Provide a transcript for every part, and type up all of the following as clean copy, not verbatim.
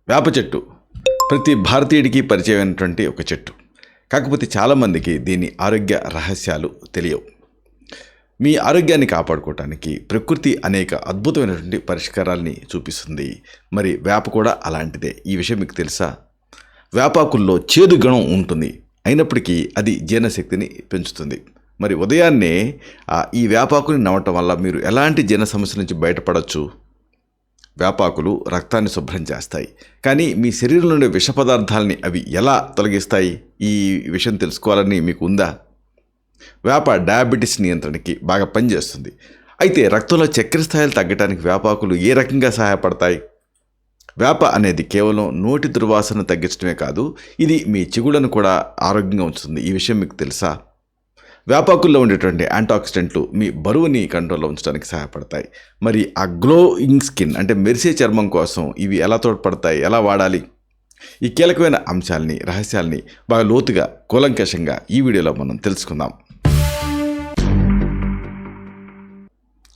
వేప చెట్టు ప్రతి భారతీయుడికి పరిచయమైనటువంటి ఒక చెట్టు. కాకపోతే చాలామందికి దీని ఆరోగ్య రహస్యాలు తెలియవు. మీ ఆరోగ్యాన్ని కాపాడుకోవటానికి ప్రకృతి అనేక అద్భుతమైనటువంటి పరిష్కారాల్ని చూపిస్తుంది. మరి వేప కూడా అలాంటిదే. ఈ విషయం మీకు తెలుసా? వేపాకుల్లో చేదు గుణం ఉంటుంది, అయినప్పటికీ అది జీర్ణశక్తిని పెంచుతుంది. మరి ఉదయాన్నే ఈ వేపాకుని నవ్వటం వల్ల మీరు ఎలాంటి జీర్ణ సమస్య నుంచి బయటపడవచ్చు? వేపాకులు రక్తాన్ని శుభ్రం చేస్తాయి, కానీ మీ శరీరంలో ఉండే విష పదార్థాలని అవి ఎలా తొలగిస్తాయి? ఈ విషయం తెలుసుకోవాలని మీకు ఉందా? వేప డయాబెటీస్ నియంత్రణకి బాగా పనిచేస్తుంది. అయితే రక్తంలో చక్కెర స్థాయిలు తగ్గడానికి వేపాకులు ఏ రకంగా సహాయపడతాయి? వేప అనేది కేవలం నోటి దుర్వాసన తగ్గించడమే కాదు, ఇది మీ చిగుళ్ళను కూడా ఆరోగ్యంగా ఉంచుతుంది. ఈ విషయం మీకు తెలుసా? వేపాకుల్లో ఉండేటువంటి యాంటాక్సిడెంట్లు మీ బరువుని కంట్రోల్లో ఉంచడానికి సహాయపడతాయి. మరి ఆ గ్లోయింగ్ స్కిన్ అంటే మెరిసే చర్మం కోసం ఇవి ఎలా తోడ్పడతాయి, ఎలా వాడాలి? ఈ కీలకమైన అంశాలని, రహస్యాల్ని బాగా లోతుగా, కూలంకషంగా ఈ వీడియోలో మనం తెలుసుకుందాం.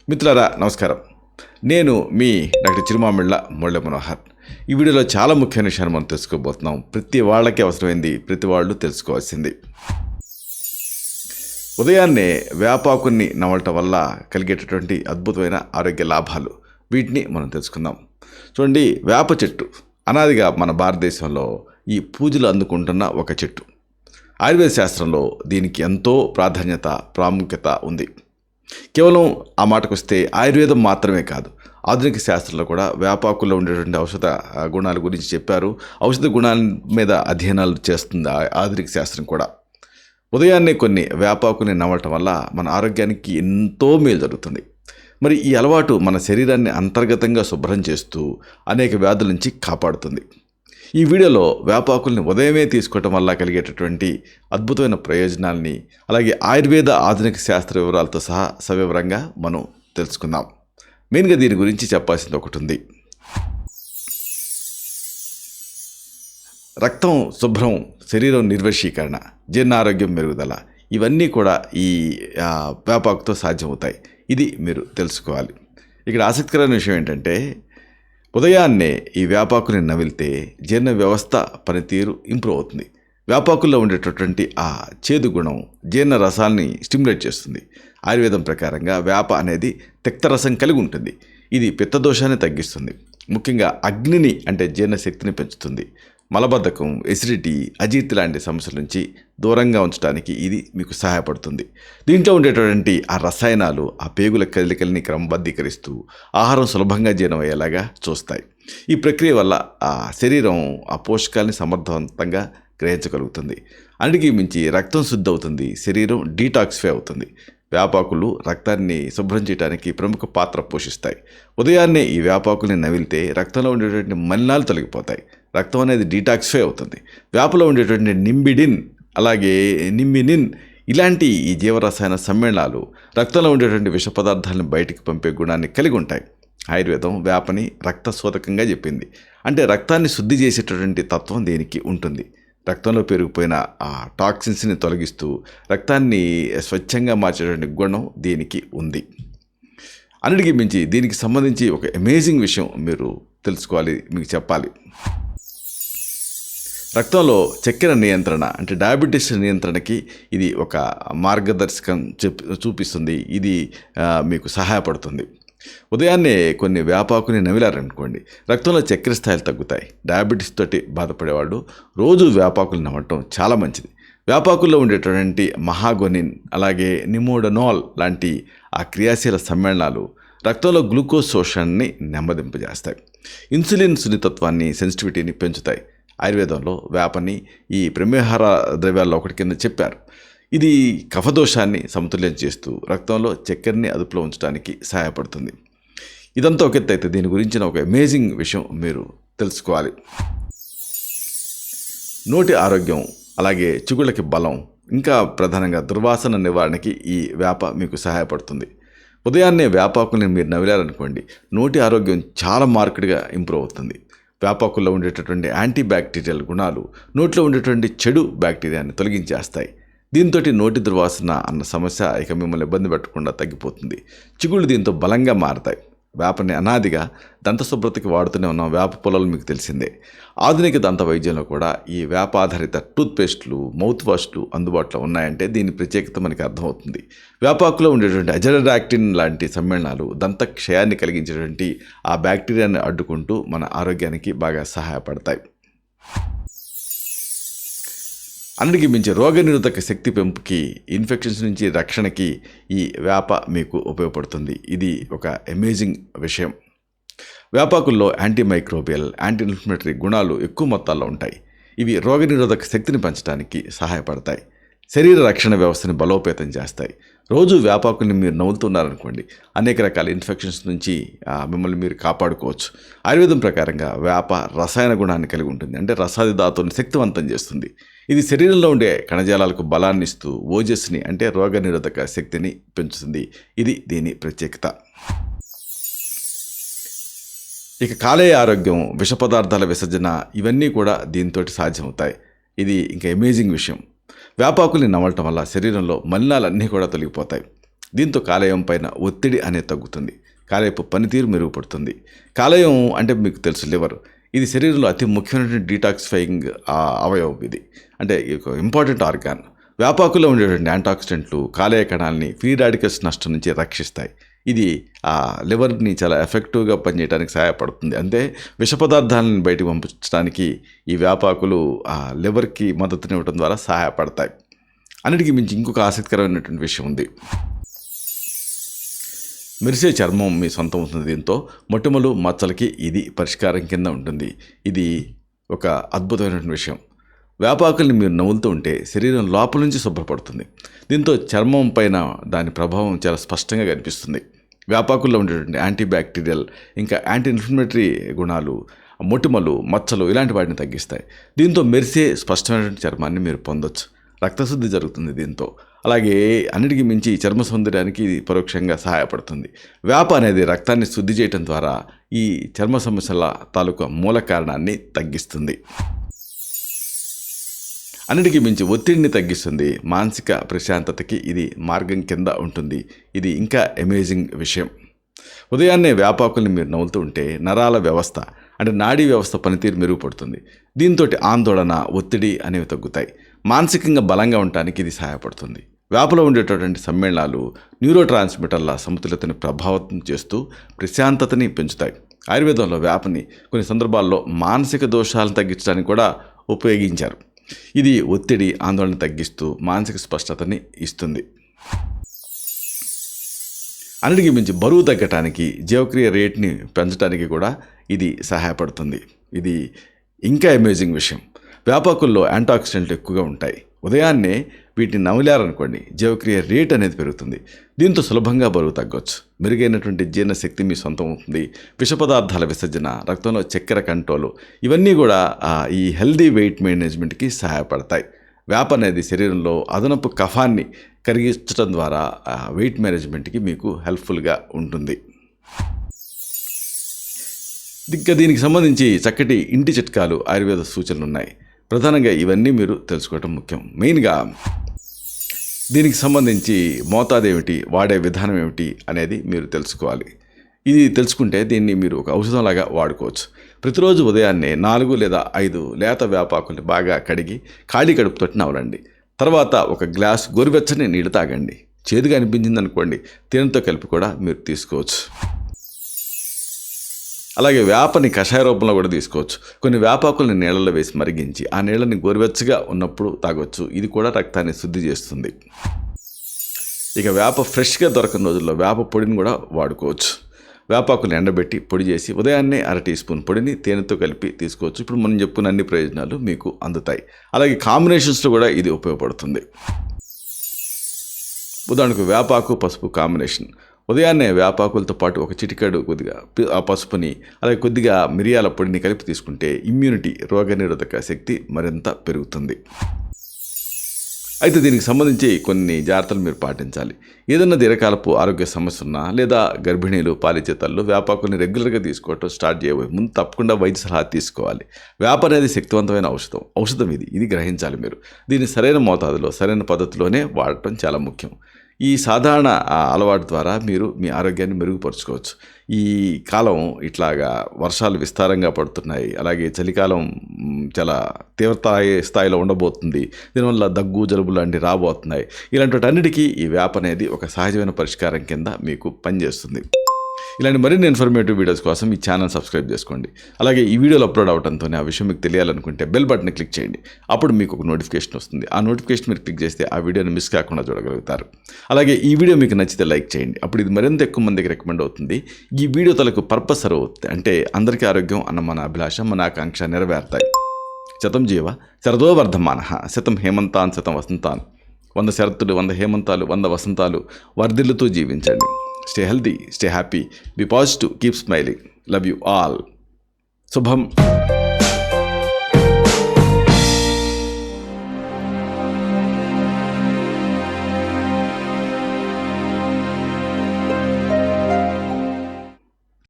మిత్రులారా నమస్కారం, నేను మీ డాక్టర్ చిరుమామిళ్ళ మురళీ మనోహర్. ఈ వీడియోలో చాలా ముఖ్యమైన విషయాన్ని మనం తెలుసుకోబోతున్నాం. ప్రతి వాళ్ళకి అవసరమైంది, ప్రతి వాళ్ళు తెలుసుకోవాల్సింది. ఉదయాన్నే వేపాకుని నమలటం వల్ల కలిగేటటువంటి అద్భుతమైన ఆరోగ్య లాభాలు, వీటిని మనం తెలుసుకుందాం. చూడండి, వేప చెట్టు అనాదిగా మన భారతదేశంలో ఈ పూజలు అందుకుంటున్న ఒక చెట్టు. ఆయుర్వేద శాస్త్రంలో దీనికి ఎంతో ప్రాముఖ్యత ఉంది. కేవలం ఆ మాటకు వస్తే ఆయుర్వేదం మాత్రమే కాదు, ఆధునిక శాస్త్రంలో కూడా వేపాకుల్లో ఉండేటువంటి ఔషధ గుణాల గురించి చెప్పారు. ఔషధ గుణాల మీద అధ్యయనాలు చేస్తుంది ఆధునిక శాస్త్రం కూడా. ఉదయాన్నే కొన్ని వేపాకుని నవ్వటం వల్ల మన ఆరోగ్యానికి ఎంతో మేలు జరుగుతుంది. మరి ఈ అలవాటు మన శరీరాన్ని అంతర్గతంగా శుభ్రం చేస్తూ అనేక వ్యాధుల నుంచి కాపాడుతుంది. ఈ వీడియోలో వేపాకుల్ని ఉదయమే తీసుకోవటం వల్ల కలిగేటటువంటి అద్భుతమైన ప్రయోజనాల్ని, అలాగే ఆయుర్వేద ఆధునిక శాస్త్ర వివరాలతో సహా సవివరంగా మనం తెలుసుకుందాం. మెయిన్గా దీని గురించి చెప్పాల్సింది ఒకటి ఉంది. రక్తం శుభ్రం, శరీరం నిర్వశీకరణ, జీర్ణారోగ్యం మెరుగుదల, ఇవన్నీ కూడా ఈ వేపాకుతో సాధ్యమవుతాయి. ఇది మీరు తెలుసుకోవాలి. ఇక్కడ ఆసక్తికరమైన విషయం ఏంటంటే, ఉదయాన్నే ఈ వేపాకుని నమిలితే జీర్ణ వ్యవస్థ పనితీరు ఇంప్రూవ్ అవుతుంది. వేపాకుల్లో ఉండేటటువంటి ఆ చేదు గుణం జీర్ణ రసాల్ని స్టిమ్యులేట్ చేస్తుంది. ఆయుర్వేదం ప్రకారంగా వేప అనేది తిక్తరసం కలిగి ఉంటుంది. ఇది పిత్తదోషాన్ని తగ్గిస్తుంది. ముఖ్యంగా అగ్నిని అంటే జీర్ణశక్తిని పెంచుతుంది. మలబద్ధకం, ఎసిడిటీ, అజీర్తి లాంటి సమస్యల నుంచి దూరంగా ఉంచడానికి ఇది మీకు సహాయపడుతుంది. దీంట్లో ఉండేటటువంటి ఆ రసాయనాలు ఆ పేగుల కదలికల్ని క్రమబద్ధీకరిస్తూ ఆహారం సులభంగా జీర్ణమయ్యేలాగా చూస్తాయి. ఈ ప్రక్రియ వల్ల ఆ శరీరం ఆ పోషకాలని సమర్థవంతంగా గ్రహించగలుగుతుంది. అన్నిటికీ మించి రక్తం శుద్ధి అవుతుంది, శరీరం డీటాక్సిఫై అవుతుంది. వేపాకులు రక్తాన్ని శుభ్రం చేయడానికి ప్రముఖ పాత్ర పోషిస్తాయి. ఉదయాన్నే ఈ వేపాకుల్ని నవిలితే రక్తంలో ఉండేటువంటి మలినాలు తొలగిపోతాయి. రక్తం అనేది డీటాక్సిఫై అవుతుంది. వేపలో ఉండేటువంటి నింబిడిన్, అలాగే నిమ్మినిన్ ఇలాంటి ఈ జీవరసాయన సమ్మేళనాలు రక్తంలో ఉండేటువంటి విష పదార్థాలను బయటికి పంపే గుణాన్ని కలిగి ఉంటాయి. ఆయుర్వేదం వేపని రక్తశోధకంగా చెప్పింది. అంటే రక్తాన్ని శుద్ధి చేసేటటువంటి తత్వం దీనికి ఉంటుంది. రక్తంలో పెరిగిపోయిన ఆ టాక్సిన్స్ని తొలగిస్తూ రక్తాన్ని స్వచ్ఛంగా మార్చేటువంటి గుణం దీనికి ఉంది. అన్నిటికీ మించి దీనికి సంబంధించి ఒక అమేజింగ్ విషయం మీరు తెలుసుకోవాలి, మీకు చెప్పాలి. రక్తంలో చక్కెర నియంత్రణ అంటే డయాబెటీస్ నియంత్రణకి ఇది ఒక మార్గదర్శకం చూపిస్తుంది. ఇది మీకు సహాయపడుతుంది. ఉదయాన్నే కొన్ని వేపాకుని నమిలారనుకోండి, రక్తంలో చక్కెర స్థాయిలు తగ్గుతాయి. డయాబెటీస్ తోటి బాధపడేవాళ్ళు రోజు వేపాకులు నవ్వటం చాలా మంచిది. వేపాకుల్లో ఉండేటటువంటి మహాగోనిన్, అలాగే నిమోడనోల్ లాంటి ఆ క్రియాశీల సమ్మేళనాలు రక్తంలో గ్లూకోజ్ శోషణని నెమ్మదింపజేస్తాయి. ఇన్సులిన్ సున్నితత్వాన్ని, సెన్సిటివిటీని పెంచుతాయి. ఆయుర్వేదంలో వేపని ఈ ప్రమేహార ద్రవ్యాల్లో ఒకటి కింద చెప్పారు. ఇది కఫదోషాన్ని సమతుల్యం చేస్తూ రక్తంలో చక్కెరని అదుపులో ఉంచడానికి సహాయపడుతుంది. ఇదంతా ఒక ఎత్తు అయితే, దీని గురించిన ఒక అమేజింగ్ విషయం మీరు తెలుసుకోవాలి. నోటి ఆరోగ్యం, అలాగే చిగుళ్ళకి బలం, ఇంకా ప్రధానంగా దుర్వాసన నివారణకి ఈ వేప మీకు సహాయపడుతుంది. ఉదయాన్నే వేపాకుని మీరు నవిలారనుకోండి, నోటి ఆరోగ్యం చాలా మార్కెట్గా ఇంప్రూవ్ అవుతుంది. వేపాకుల్లో ఉండేటటువంటి యాంటీ బ్యాక్టీరియల్ గుణాలు నోట్లో ఉండేటువంటి చెడు బ్యాక్టీరియాని తొలగించేస్తాయి. దీంతో నోటి దుర్వాసన అన్న సమస్య ఇక మిమ్మల్ని ఇబ్బంది పెట్టకుండా తగ్గిపోతుంది. చిగుళ్ళు దీంతో బలంగా మారతాయి. వేపని అనాదిగా దంత శుభ్రతకి వాడుతూనే ఉన్నాం. వేప పొలాలు మీకు తెలిసిందే. ఆధునిక దంత వైద్యంలో కూడా ఈ వేప ఆధారిత టూత్పేస్ట్లు, మౌత్ వాష్లు అందుబాటులో ఉన్నాయంటే దీని ప్రత్యేకత మనకి అర్థమవుతుంది. వేపాకులో ఉండేటువంటి అజడరాక్టిన్ లాంటి సమ్మేళనాలు దంత క్షయాన్ని కలిగించేటువంటి ఆ బ్యాక్టీరియాని అడ్డుకుంటూ మన ఆరోగ్యానికి బాగా సహాయపడతాయి. అన్నిటికీ మించి రోగనిరోధక శక్తి పెంపుకి, ఇన్ఫెక్షన్స్ నుంచి రక్షణకి ఈ వేప మీకు ఉపయోగపడుతుంది. ఇది ఒక అమేజింగ్ విషయం. వేపాకుల్లో యాంటీమైక్రోబియల్, యాంటీ ఇన్ఫ్లమేటరీ గుణాలు ఎక్కువ మొత్తాల్లో ఉంటాయి. ఇవి రోగనిరోధక శక్తిని పెంచడానికి సహాయపడతాయి. శరీర రక్షణ వ్యవస్థని బలోపేతం చేస్తాయి. రోజు వేపాకుల్ని మీరు నవ్వులుతున్నారనుకోండి, అనేక రకాల ఇన్ఫెక్షన్స్ నుంచి మిమ్మల్ని మీరు కాపాడుకోవచ్చు. ఆయుర్వేదం ప్రకారంగా వేప రసాయన గుణాన్ని కలిగి ఉంటుంది. అంటే రసాది ధాతువుని శక్తివంతం చేస్తుంది. ఇది శరీరంలో ఉండే కణజాలాలకు బలాన్ని ఇస్తూ ఓజస్ని అంటే రోగనిరోధక శక్తిని పెంచుతుంది. ఇది దీని ప్రత్యేకత. ఇక కాలేయ ఆరోగ్యం, విష పదార్థాల విసర్జన ఇవన్నీ కూడా దీంతో సాధ్యమవుతాయి. ఇది ఇంకా అమేజింగ్ విషయం. వేపాకుల్ని నమలటం వల్ల శరీరంలో మలినాలన్నీ కూడా తొలగిపోతాయి. దీంతో కాలేయం పైన ఒత్తిడి అనేది తగ్గుతుంది. కాలేయపు పనితీరు మెరుగుపడుతుంది. కాలేయం అంటే మీకు తెలుసు లివర్. ఇది శరీరంలో అతి ముఖ్యమైనటువంటి డీటాక్సిఫైయింగ్ అవయవం. ఇది అంటే ఇంపార్టెంట్ ఆర్గాన్. వేపాకుల్లో ఉండేటువంటి యాంటాక్సిడెంట్లు కాలేయ కణాలని ఫ్రీ రాడికల్స్ నష్టం నుంచి రక్షిస్తాయి. ఇది లివర్ని చాలా ఎఫెక్టివ్గా పనిచేయడానికి సహాయపడుతుంది. అంటే విష పదార్థాలను బయటకు పంపించడానికి ఈ వేపాకులు లివర్కి మద్దతునివ్వడం ద్వారా సహాయపడతాయి. అన్నిటికీ మించి ఇంకొక ఆసక్తికరమైనటువంటి విషయం ఉంది. మెరిసే చర్మం మీ సొంతం అవుతుంది. దీంతో మొటిమలు, మచ్చలకి ఇది పరిష్కారం కింద ఉంటుంది. ఇది ఒక అద్భుతమైనటువంటి విషయం. వేపాకుల్ని మీరు నవ్వులుతూ ఉంటే శరీరం లోపల నుంచి శుభ్రపడుతుంది. దీంతో చర్మం పైన దాని ప్రభావం చాలా స్పష్టంగా కనిపిస్తుంది. వేపాకుల్లో ఉండేటువంటి యాంటీ బ్యాక్టీరియల్ ఇంకా యాంటీ ఇన్ఫ్లమేటరీ గుణాలు మొటిమలు, మచ్చలు ఇలాంటి వాటిని తగ్గిస్తాయి. దీంతో మెరిసే స్పష్టమైనటువంటి చర్మాన్ని మీరు పొందొచ్చు. రక్తశుద్ధి జరుగుతుంది దీంతో. అలాగే అన్నిటికీ మించి చర్మ సౌందర్యానికి ఇది పరోక్షంగా సహాయపడుతుంది. వేప అనేది రక్తాన్ని శుద్ధి చేయడం ద్వారా ఈ చర్మ సమస్యల తాలూకా మూల కారణాన్ని తగ్గిస్తుంది. అన్నిటికీ మించి ఒత్తిడిని తగ్గిస్తుంది. మానసిక ప్రశాంతతకి ఇది మార్గం కింద ఉంటుంది. ఇది ఇంకా అమేజింగ్ విషయం. ఉదయాన్నే వేపాకుల్ని మీరు నవ్వుతూ ఉంటే నరాల వ్యవస్థ అంటే నాడీ వ్యవస్థ పనితీరు మెరుగుపడుతుంది. దీంతో ఆందోళన, ఒత్తిడి అనేవి తగ్గుతాయి. మానసికంగా బలంగా ఉండటానికి ఇది సహాయపడుతుంది. వేపలో ఉండేటటువంటి సమ్మేళనాలు న్యూరో ట్రాన్స్మిటర్ల సమతుల్యతని ప్రభావితం చేస్తూ ప్రశాంతతని పెంచుతాయి. ఆయుర్వేదంలో వేపని కొన్ని సందర్భాల్లో మానసిక దోషాలను తగ్గించడానికి కూడా ఉపయోగించారు. ఇది ఒత్తిడి, ఆందోళన తగ్గిస్తూ మానసిక స్పష్టతని ఇస్తుంది. అన్నిటికీ మించి బరువు తగ్గటానికి, జీవక్రియ రేట్ని పెంచడానికి కూడా ఇది సహాయపడుతుంది. ఇది ఇంకా అమేజింగ్ విషయం. వేపాకుల్లో యాంటాక్సిడెంట్లు ఎక్కువగా ఉంటాయి. ఉదయాన్నే వీటిని నమిలారనుకోండి, జీవక్రియ రేట్ అనేది పెరుగుతుంది. దీంతో సులభంగా బరువు తగ్గొచ్చు. మెరుగైనటువంటి జీర్ణశక్తి మీ సొంతం అవుతుంది. విష పదార్థాల విసర్జన, రక్తంలో చక్కెర కంట్రోలు ఇవన్నీ కూడా ఈ హెల్దీ వెయిట్ మేనేజ్మెంట్కి సహాయపడతాయి. వేప అనేది శరీరంలో అదనపు కఫాన్ని కరిగించడం ద్వారా వెయిట్ మేనేజ్మెంట్కి మీకు హెల్ప్ఫుల్గా ఉంటుంది. ఇంకా దీనికి సంబంధించి చక్కటి ఇంటి చిట్కాలు, ఆయుర్వేద సూచనలు ఉన్నాయి. ప్రధానంగా ఇవన్నీ మీరు తెలుసుకోవటం ముఖ్యం. మెయిన్గా దీనికి సంబంధించి మోతాదు ఏమిటి, వాడే విధానం ఏమిటి అనేది మీరు తెలుసుకోవాలి. ఇది తెలుసుకుంటే దీన్ని మీరు ఒక ఔషధంలాగా వాడుకోవచ్చు. ప్రతిరోజు ఉదయాన్నే 4 లేదా 5 లేత వేపాకుల్ని బాగా కడిగి ఖాళీ కడుపుతోటి నవలండి. తర్వాత ఒక గ్లాస్ గోరువెచ్చని నీళ్ళు తాగండి. చేదుగా అనిపించింది అనుకోండి, తేనెతో కలిపి కూడా మీరు తీసుకోవచ్చు. అలాగే వేపని కషాయ రూపంలో కూడా తీసుకోవచ్చు. కొన్ని వేపాకుల్ని నీళ్ళలో వేసి మరిగించి ఆ నీళ్ళని గోరువెచ్చగా ఉన్నప్పుడు తాగొచ్చు. ఇది కూడా రక్తాన్ని శుద్ధి చేస్తుంది. ఇక వేప ఫ్రెష్గా దొరకని రోజుల్లో వేప పొడిని కూడా వాడుకోవచ్చు. వేపాకుల్ని ఎండబెట్టి పొడి చేసి ఉదయాన్నే 1/2 టీ స్పూన్ పొడిని తేనెతో కలిపి తీసుకోవచ్చు. ఇప్పుడు మనం చెప్పుకున్న అన్ని ప్రయోజనాలు మీకు అందుతాయి. అలాగే కాంబినేషన్స్లో కూడా ఇది ఉపయోగపడుతుంది. ఉదాహరణకు వేపాకు, పసుపు కాంబినేషన్. ఉదయాన్నే వేపాకులతో పాటు ఒక చిటికెడు కొద్దిగా ఆ పసుపుని అలాగే కొద్దిగా మిరియాల పొడిని కలిపి తీసుకుంటే ఇమ్యూనిటీ, రోగనిరోధక శక్తి మరింత పెరుగుతుంది. అయితే దీనికి సంబంధించి కొన్ని జాగ్రత్తలు మీరు పాటించాలి. ఏదన్నా దీర్ఘకాలపు ఆరోగ్య సమస్య ఉన్నా లేదా గర్భిణీలు, పాలిచ్చే తల్లు వేపాకుల్ని రెగ్యులర్గా తీసుకోవటం స్టార్ట్ చేయబోయే ముందు తప్పకుండా వైద్య సలహా తీసుకోవాలి. వేప అనేది శక్తివంతమైన ఔషధం ఇది గ్రహించాలి మీరు. దీన్ని సరైన మోతాదులో, సరైన పద్ధతిలోనే వాడటం చాలా ముఖ్యం. ఈ సాధారణ అలవాటు ద్వారా మీరు మీ ఆరోగ్యాన్ని మెరుగుపరుచుకోవచ్చు. ఈ కాలం ఇట్లాగా వర్షాలు విస్తారంగా పడుతున్నాయి, అలాగే చలికాలం చాలా స్థాయిలో ఉండబోతుంది. దీనివల్ల దగ్గు జలుబు లాంటివి రాబోతున్నాయి. ఇలాంటి అన్నిటికీ ఈ వేప అనేది ఒక సహజమైన పరిష్కారం కింద మీకు పనిచేస్తుంది. ఇలాంటి మరిన్ని ఇన్ఫర్మేటివ్ వీడియోస్ కోసం ఈ ఛానల్ సబ్స్క్రైబ్ చేసుకోండి. అలాగే ఈ వీడియోలు అప్లోడ్ అవడంతోనే ఆ విషయం మీకు తెలియాలనుకుంటే బెల్ బటన్ క్లిక్ చేయండి. అప్పుడు మీకు ఒక నోటిఫికేషన్ వస్తుంది. ఆ నోటిఫికేషన్ మీరు క్లిక్ చేస్తే ఆ వీడియోని మిస్ కాకుండా చూడగలుగుతారు. అలాగే ఈ వీడియో మీకు నచ్చితే లైక్ చేయండి. అప్పుడు ఇది మరింత ఎక్కువ మందికి రికమెండ్ అవుతుంది. ఈ వీడియో తలకు పర్పస్ సర్వ్ అవుతుంది. అంటే అందరికీ ఆరోగ్యం అన్న మన అభిలాష, మన ఆకాంక్ష నెరవేరుతాయి. శతం జీవ శరదో వర్ధమానః, శతం హేమంతాన్ శతం వసంతాన్. 100 శరత్తులు, 100 హేమంతాలు, 100 వసంతాలు వర్ధిల్లుతూ జీవించండి. Stay healthy, stay happy, be positive, keep smiling. Love you all. Subham.